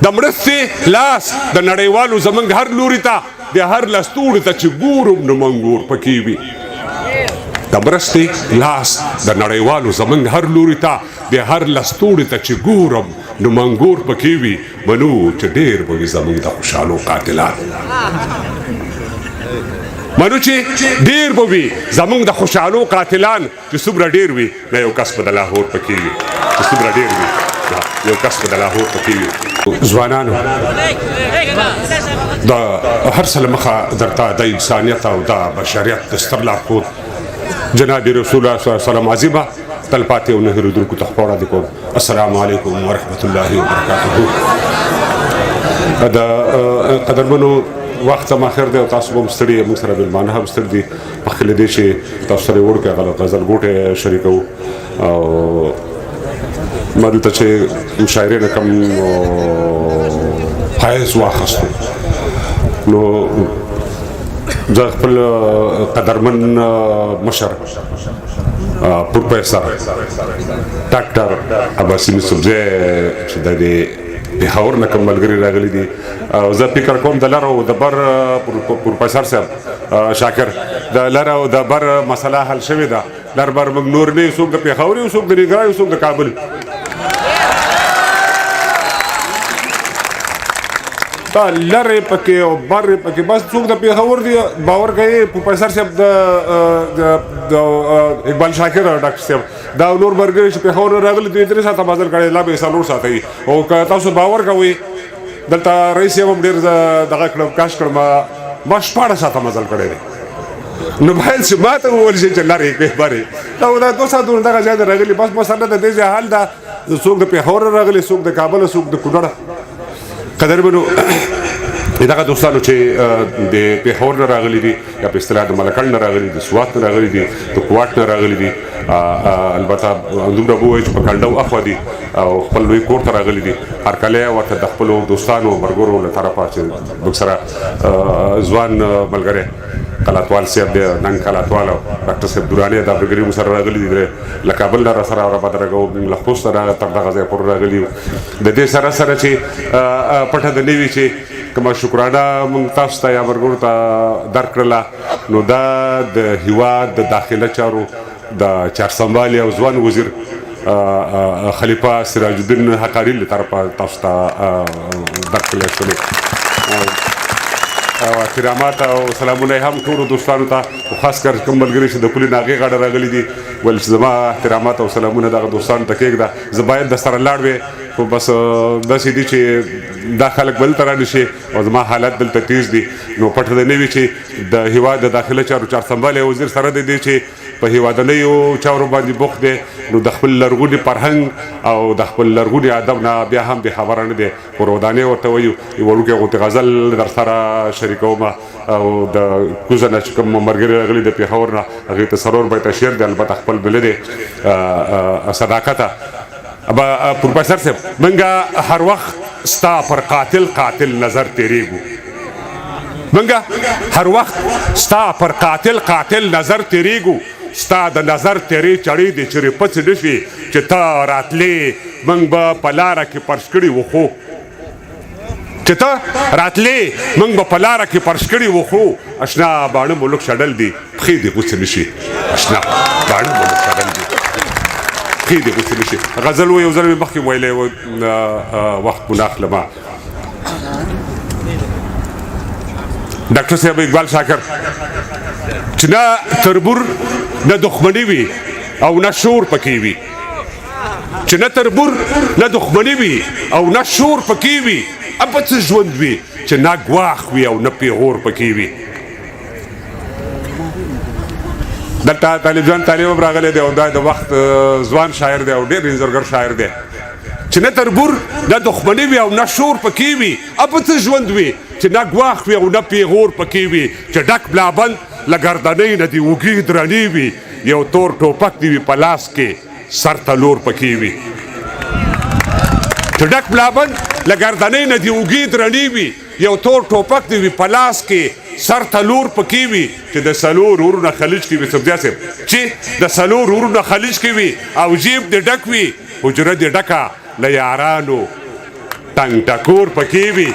د مرستې لاس د نړیوالو زمونږ هر لوري ته د هر لستوړي ته چې ګورم نو منګور پکې وي د مرستې لاس د نړیوالو زمونږ هر لوري ته د هر لستوړي ته چې ګورم نو منګور پکې وي منو چې ډېر به وي زمونږ د خوشحالو قاتلان منو چې ډېر به وي زمونږ د خوشحالو قاتلان چې څومره ډېر وي نه یو کس به د لاهور پکې وي چې څومره ډېر وي یو کس به د لاهور پکې وي ځوانانو د هر څه له مخه درته د انسانیت او د بشریت د ستر لارښود جناب رسول الله صلی الله علیه وسلم عظیمه تلپاتې او نه هېرېدونکو ته خپاره دي کوم السلام علیکم ورحمة الله وبرکاته د قدرمنو وخت هم اخر دی او تاسو به هم ستړي موږ سره مېلمانه هم ستړي دي مخکې له دې چې تاسو سره یې وړوکی غزل ګوټی شریکوو او ما دلته چې مشاعرې نه کوم حیز واخیستو نو زه خپل قدرمن مشر پروفیسر ډاکټر عباسي یوسفزی چې د دې پېښور نه کوم ملګري راغلي دي او زه فکر کوم د لر او د بر پروفیسر صاحب شاکر د لر او د بر مسله حل شوې ده لر بر موږ نور نه یو څوک د پېښور یو څوک د نګران یو څوک د کابل لرې پکې او برې پکې بس څوک د پېښور دی باور کوي پروفیسر صاحب د اقبال شاکر او ډاکټر صاحب دا نور ملګري چې پېښور نه راغلي دوی 3 ساعته مزل کړی لا به څلور ساعته وي او که تاسو باور کوئ دلته رئیس صاحب هم ډېر دغه کړم کاش کړم ما 14 ساعته مزل کړی دی نو باید چې ما ته وویل شي چې لرې برې دا 2 ساعتونه دغه ځای ته راغلي بس مسله د دې ځای حل ده څوک د پېښور راغلي څوک د کابل څوک د کونړ قدرمنو دغه دوستانو چې د پېښور نه راغلي دي یا په اصطلاح د ملکڼ نه راغلي دي سوات نه راغلي دي د کوټ نه راغلي دي البته دومره به ووایي چې په کنډو اخوا دي او خپل لوی کور ته راغلي دي هرکلی ورته د خپلو دوستانو ملګرو له طرفه چې موږ سره ځوان ملګری کلاتوال صاحب دی ننګ کلاتوال او ډاکټر صاحب دراني دا ملګري موږ سره راغلي دي له کابل نه راسره رابدرګو له خوست نه تر دغه ځای پورې راغلي د دې سره سره چې پټه د نوي چې کومه شکرانه موږ تاسو ته یا ملګرو ته درکړله نو دا د هېواد د داخله چارو د چارسنبالي او ځوان وزیر خلیفه سراج الدین حقاري له طرفه تاسو ته درکړلی شولې احترامات او سلامونه هم ټولو دوستانو ته خاص کر کوم ملګري چې د پولې ناغې غاړه راغلي دي ول چې زما احترامات او سلامونه دغه دوستانو ته کېږده زه باید د سره لاړ وې خو بس داسې دي چې دا خلک بل ته رانشي او زما حالت دلته تیز دي نو پټه د نه وي چې د هېواد د داخله چارو چارسنبالی وزیر سره د دې چې په هېوادنیو چارو باندې بوخت دی نو د خپل لرغوني فرهنګ او د خپل لرغوني ادب نه بیا هم بې خبره نه دی خو رودانې ورته وایو یو وړوکی غوندې غزل در سره شریکوم او د کوزه نه چې کوم ملګري راغلي د پېښور نه هغې ته څلور بیته شعر دی البته خپل بله دی صداقته پروفیسر صاحب منګه هر وخت ستا پر قاتل نظر تیریږو منګه هر وخت ستا پر قاتل نظر تیریږو ستا د نظر تیرې چړې دي چې پڅ نه شي چې ته راتلې موږ به په لاره کې پرش کړي وخو چې ته راتلې موږ به په لاره کې پرش کړي وخو اشنا باڼه ملک شډل دي پښې دې غوڅې نه شي اشنا باڼه ملک شډل دي پښې دې غوڅې نه شي غزل و یو ځل مې مخکې ویلی و وخت مو نه اخلمه ډاکټر صاحب اقبال شاکر چې نه تربور نه دښمني وي او نه شور پکې وي چې نه تربور نه دښمني وي او نه شور پکې وي اب څه ژوند وي چې نه ګواښ وي او نه پیغور پکې وي دلته طالب جان طالب هم راغلی دی او دا د وخت ځوان شاعر دی او ډېر انځورګر شاعر دی چې نه تربور نه دښمني وي او نه شور پکې وي اب څه ژوند وي چې نه ګواښ وي او نه پیغور پکې وي چې ډک بلابند له ګردنۍ نه دې اوږې درنې وي یو تور ټوپک دې وي په لاس کې سر ته لور پکې وي چې ډک بلابند له ګردنۍ نه دې اوږې درنې وي یو تور ټوپک دې وي په لاس کې سر ته لور پکې وي چې د څلور ورونه خلیج کې وي سبزیا صاحب چې د څلور ورونه خلیج کې وي او جیب دې ډک وي حجره دې ډکه له یارانو ټنګ ټکور پکې وي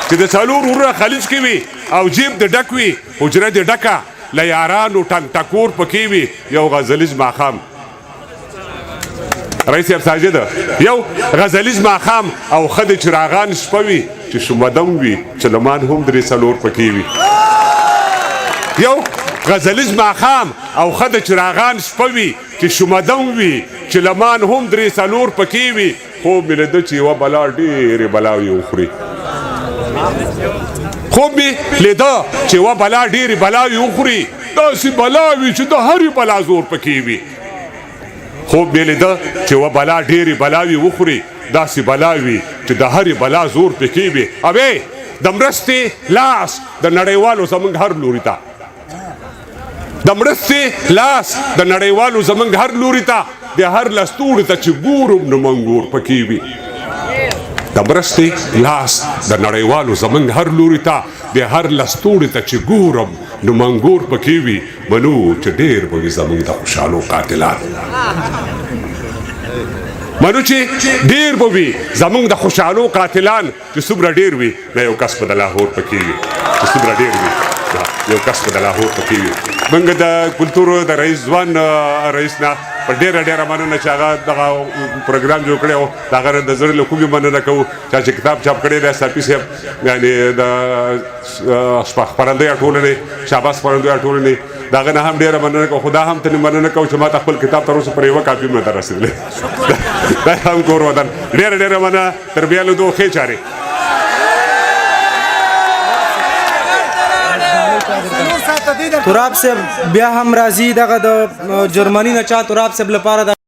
چې د څلور وروره خلیج کې وي او جیب د ډک وي حجره د ډکه له یارانو ټنګ ټکور پکې وي یو غزلیز ماښام رئیس صاحب ساجد یو غزلیز ماښام او ښه د چراغان شپه وي چې شمدم وي چلمان هم درې څلور پکې وي یو غزلیز ماښام او ښه د چراغان شپه وي چې شمدم وي چلمان هم درې څلور پکې وي خوب مې لیده چې یوه بلا ډېرې بلاوې وخوري خوب مې لیده چې یوه بلا ډېرې بلاوې وخوري داسې بلاوې چې د هرې بلا زور پکې وي خوب مې لیده چې یوه بلا ډېرې بلاوې وخوري داسې بلاوې چې د هرې بلا زور پکې وي اوې د مرستې لاس د نړیوالو زموږ هر لوري ته د مرستې لاس د نړیوالو زموږ هر لوري ته د هر لستوړي ته چې ګورم نو منګور پکې وي د مرستې لاس د نړیوالو زموږ هر لوري ته د هر لستوړي ته چې ګورم نو منګور پکې وي منو چې ډېر به وي زموږ د خوشحالو قاتلان منو چې ډېر به وي زموږ د خوشحالو قاتلان چې څومره ډېر وي نه یو کس به د لاهور پکې وي چې څومره ډېر وي یو کس به د لاهور پکې وي موږ د کلتور د رئیس ځوان رئیس نه په ډېره مننه چې هغه دغه پروګرام جوړ کړی و د هغه د زړه له کومې مننه کوو چې کتاب چاپ کړی دی ساپي صاحب یعنې د خپرندویه ټولنې شاباس خپرندویه ټولنې د هغه نه هم ډېره مننه کوو خو دا هم ته مننه کوو چې ما ته خپل کتاب تر اوسه پر یوه کاپي هم نه ده رسېدلی دا هم کور وطن ډېره مننه تر بیا لیدو ښې چارې تراب صاحب بیا هم راځي دغه د جرمني نه چا تراب صاحب لپاره